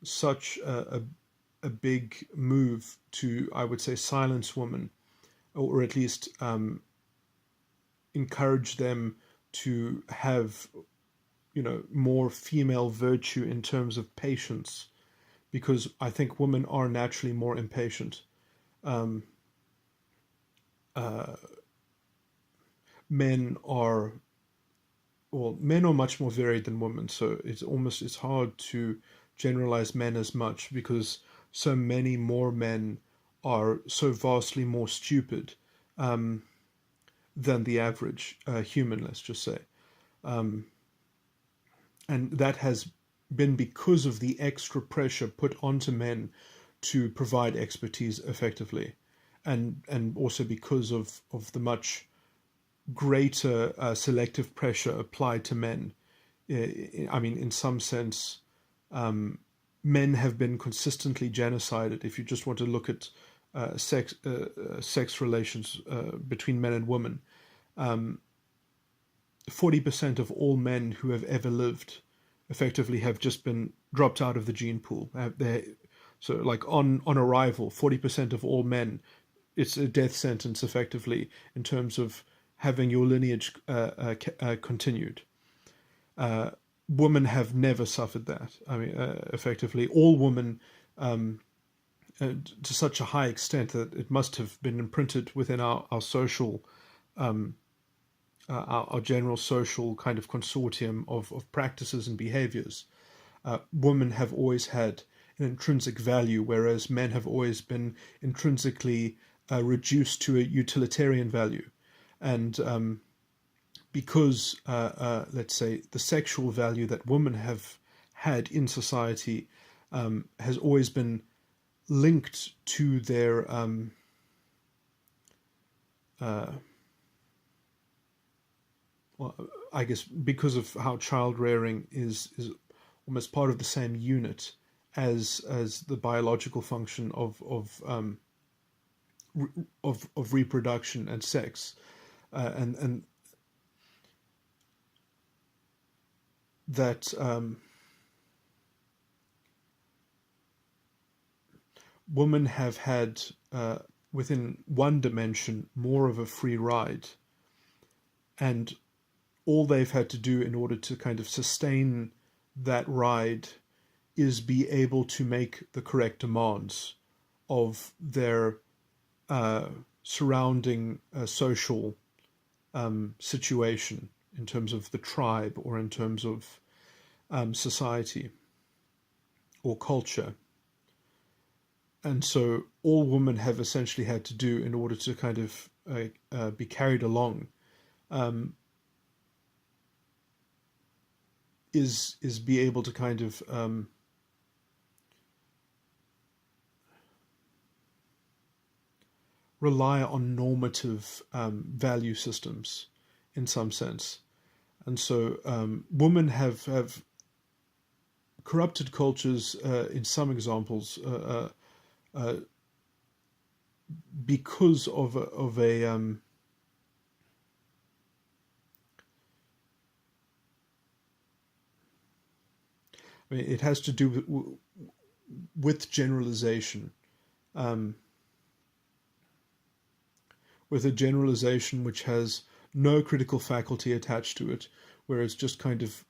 A: such a big move to, I would say, silence women, or at least encourage them to have, more female virtue in terms of patience, because I think women are naturally more impatient. Men are men are much more varied than women, so it's hard to generalize men as much, because so many more men are so vastly more stupid than the average human, let's just say. And that has been because of the extra pressure put onto men to provide expertise effectively, and also because of the much greater selective pressure applied to men. I mean, in some sense, men have been consistently genocided. If you just want to look at sex relations between men and women, 40% of all men who have ever lived effectively have just been dropped out of the gene pool. So, like on arrival, 40% of all men, it's a death sentence effectively in terms of having your lineage continued. Women have never suffered that. I mean, effectively, all women, to such a high extent that it must have been imprinted within our social, our general social kind of consortium of practices and behaviors. Women have always had an intrinsic value, whereas men have always been intrinsically reduced to a utilitarian value. And because, let's say, the sexual value that women have had in society has always been linked to their well, I guess because of how child rearing is almost part of the same unit as the biological function of reproduction and sex, and that women have had within one dimension more of a free ride, and all they've had to do in order to kind of sustain that ride is be able to make the correct demands of their surrounding social situation in terms of the tribe or in terms of society or culture. And so all women have essentially had to do in order to kind of be carried along is be able to kind of rely on normative value systems in some sense. And so women have corrupted cultures in some examples because of a I mean, it has to do with generalization, with a generalization which has no critical faculty attached to it, where it's just kind of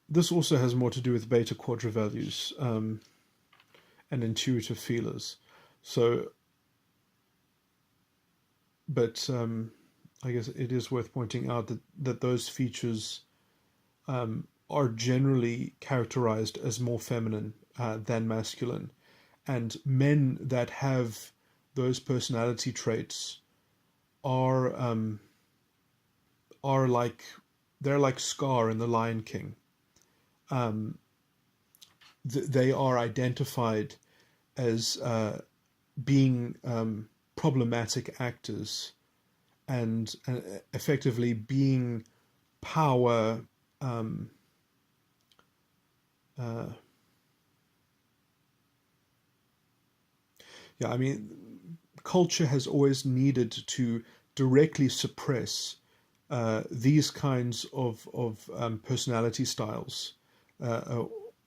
A: this also has more to do with beta quadra values and intuitive feelers. So, but I guess it is worth pointing out that those features are generally characterized as more feminine than masculine. And men that have those personality traits are like, they're like Scar in The Lion King. They are identified as being problematic actors and effectively being power I mean, culture has always needed to directly suppress these kinds of personality styles,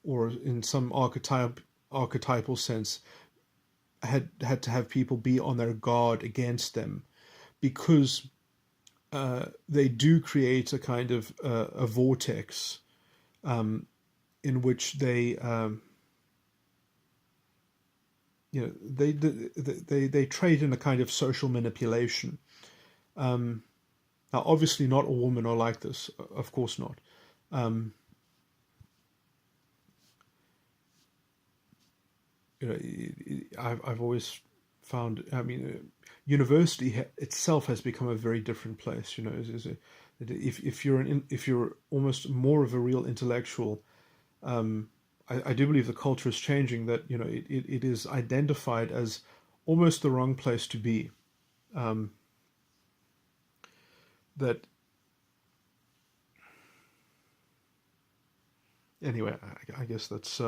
A: or in some archetypal sense, had to have people be on their guard against them, because they do create a kind of a vortex in which they they trade in a kind of social manipulation. Now, obviously, not all women are like this. Of course not. I've always found. I mean, university itself has become a very different place. If you're almost more of a real intellectual, I do believe the culture is changing. That it is identified as almost the wrong place to be. That anyway, I guess that's.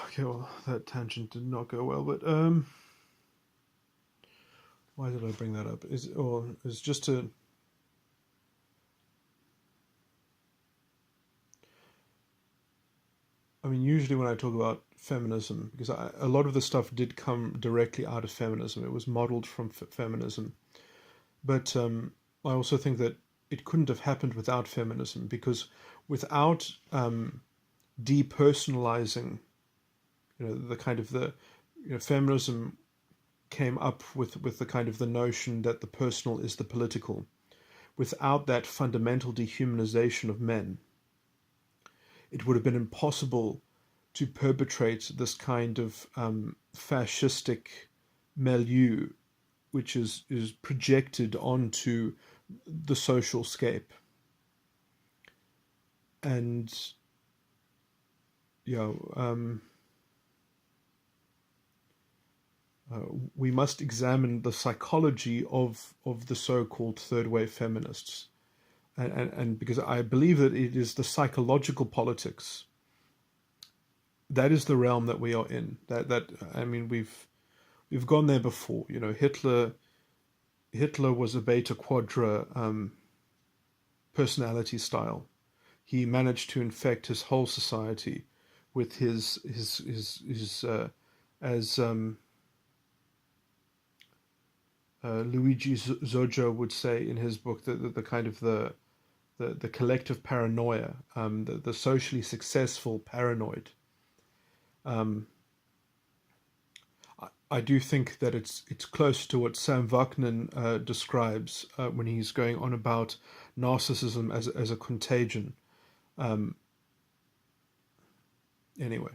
A: Okay, well, that tangent did not go well, but why did I bring that up? Is just to. I mean, usually when I talk about feminism, because a lot of the stuff did come directly out of feminism, it was modeled from feminism. But I also think that it couldn't have happened without feminism, because without depersonalizing, the kind of feminism came up with the kind of the notion that the personal is the political. Without that fundamental dehumanization of men, it would have been impossible to perpetrate this kind of fascistic milieu, which is projected onto the social scape. And we must examine the psychology of the so-called third wave feminists, and because I believe that it is the psychological politics that is the realm that we are in. That I mean, we've gone there before. Hitler was a beta quadra personality style. He managed to infect his whole society with his as Luigi Zojo would say in his book, the kind of the collective paranoia, the socially successful paranoid. I do think that it's close to what Sam Vaknin describes when he's going on about narcissism as a contagion. Anyway,